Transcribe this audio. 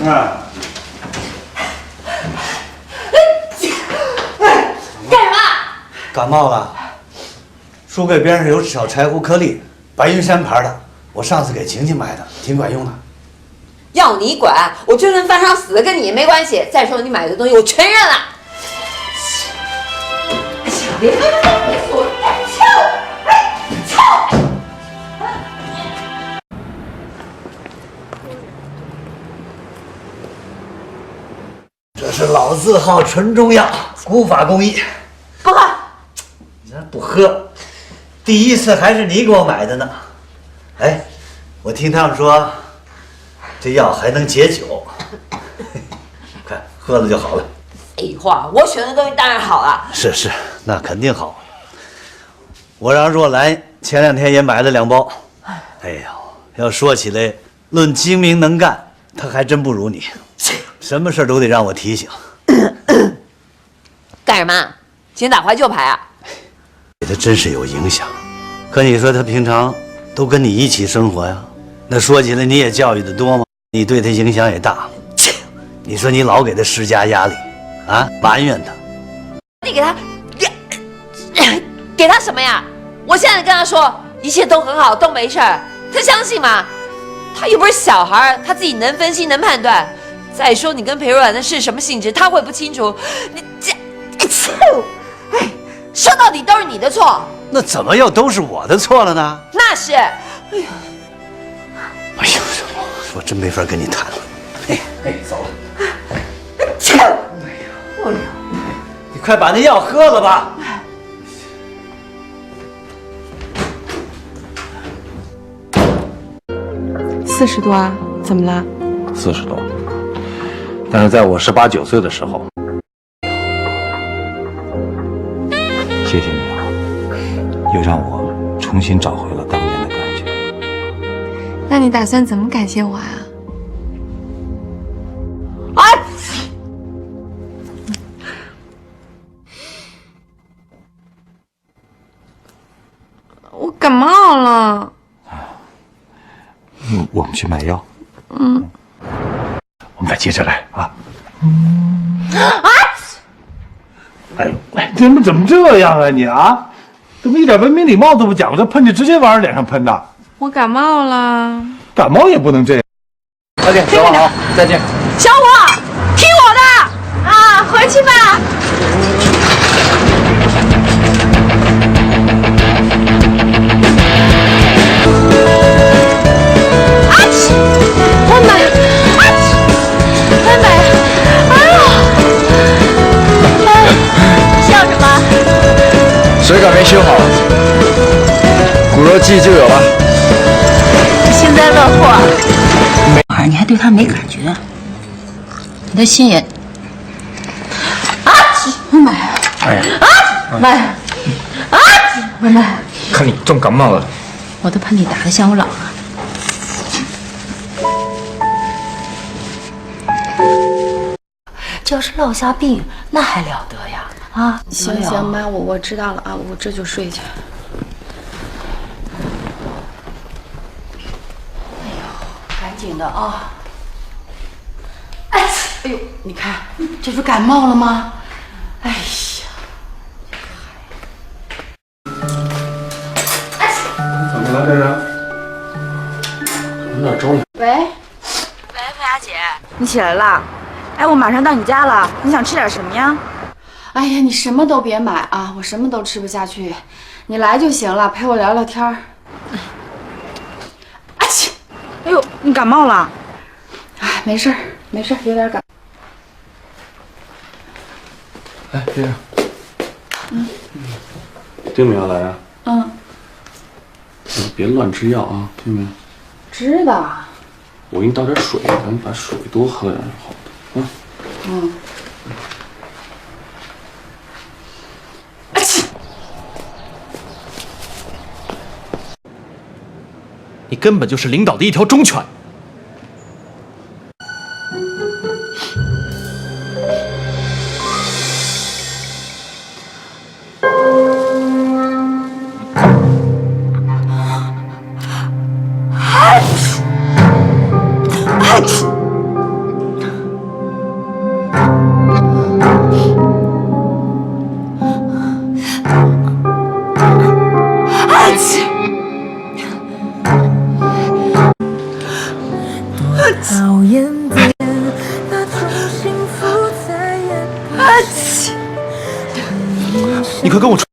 干什么？感冒了。书柜边上有小柴胡颗粒，白云山牌的，我上次给晴晴买的，挺管用的。要你管！我就算饭上死了，跟你也没关系。再说你买的东西，我全认了。哎呀，别锁！操！这是老字号纯中药，古法工艺。不喝。你这不喝，第一次还是你给我买的呢。哎，我听他们说，这药还能解酒，快喝了就好了。废话，我选的东西当然好了。是，那肯定好。我让若兰前2天也买了2包。哎呦，要说起来，论精明能干，她还真不如你。什么事都得让我提醒。干什么？今天打怀旧牌啊？对她真是有影响。可你说她平常都跟你一起生活呀，那说起来你也教育的多吗？你对她影响也大。你说你老给她施加压力，啊，埋怨她。你给他什么呀？我现在跟他说一切都很好，都没事儿，他相信吗？他又不是小孩，他自己能分析能判断。再说你跟裴若兰的事什么性质，他会不清楚？你这，哎，说到底都是你的错。那怎么又都是我的错了呢？那是，哎呦，我真没法跟你谈了。走了。你快把那药喝了吧。40多啊？怎么了？40多。但是在我18、19岁的时候，谢谢你啊，又让我重新找回了当年的感觉。那你打算怎么感谢我啊？我感冒了。我们去买药。我们再接着来啊！哎，你怎么这样啊你啊？怎么一点文明礼貌都不讲？这喷就直接往人脸上喷的。我感冒了。感冒也不能这样。再见，走好，再见。小虎，听我的啊，回去吧。水管没修好，骨肉记就有了。幸灾乐祸。孩儿，你还对他没感觉？你的心也……啊！妈呀！哎呀！妈呀！啊！妈妈，看你重感冒了，我都怕你打得像我姥姥。这要是落下病，那还了得呀！啊，行行，妈，我知道了啊，我这就睡去。哎呦，赶紧的啊！哎呦，你看，这不感冒了吗？哎呀，怎么了这是？有点着凉。喂，裴雅姐，你起来啦？哎，我马上到你家了，你想吃点什么呀？哎呀，你什么都别买啊，我什么都吃不下去，你来就行了，陪我聊聊天儿。啊切！哎呦，你感冒了？哎，没事儿，没事儿，有点感。哎，先生。丁明要来啊？别乱吃药啊，听没有？知道。我给你倒点水，咱们把水多喝点是好的啊。你根本就是领导的一条忠犬。你快跟我出。